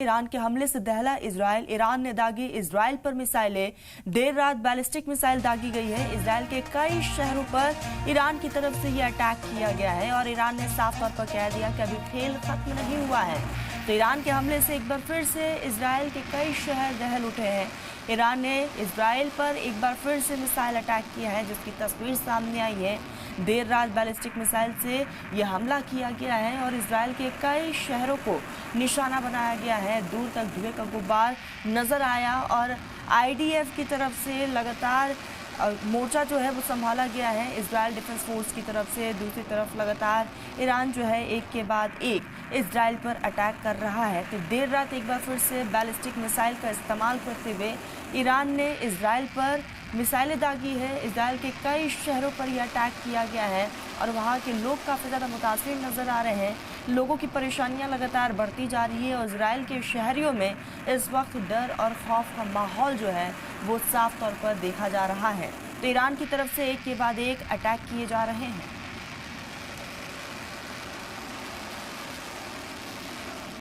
Iran के हमले से दहला इजराइल। ईरान ने दागी इजराइल पर मिसाइलें। देर रात बैलिस्टिक मिसाइल दागी गई है। इजराइल के कई शहरों पर ईरान की तरफ से ये अटैक किया गया है और ईरान ने साफ तौर पर कह दिया कि अभी खेल खत्म नहीं हुआ है। तो ईरान के हमले से एक बार फिर से इजराइल के कई शहर दहल उठे हैं। ईरान ने इजराइल पर एक बार फिर से मिसाइल अटैक किया है, जिसकी तस्वीर सामने आई है। देर रात बैलिस्टिक मिसाइल से यह हमला किया गया है और इजराइल के कई शहरों को निशाना बनाया गया है। दूर तक धुएं का गुब्बार नजर आया और आईडीएफ की तरफ से लगातार मोर्चा जो है वो संभाला गया है इजराइल डिफेंस फोर्स की तरफ से। दूसरी तरफ लगातार ईरान जो है एक के बाद एक इजराइल पर अटैक कर रहा है। तो देर रात एक बार फिर से बैलिस्टिक मिसाइल का इस्तेमाल करते हुए ईरान ने इजराइल पर मिसाइलें दागी है। इजराइल के कई शहरों पर यह अटैक किया गया है और वहाँ के लोग काफ़ी ज़्यादा मुतासिर नज़र आ रहे हैं। लोगों की परेशानियां लगातार बढ़ती जा रही है और इजराइल के शहरियों में इस वक्त डर और खौफ का माहौल जो है वो साफ तौर पर देखा जा रहा है। तो ईरान की तरफ से एक के बाद एक अटैक किए जा रहे हैं।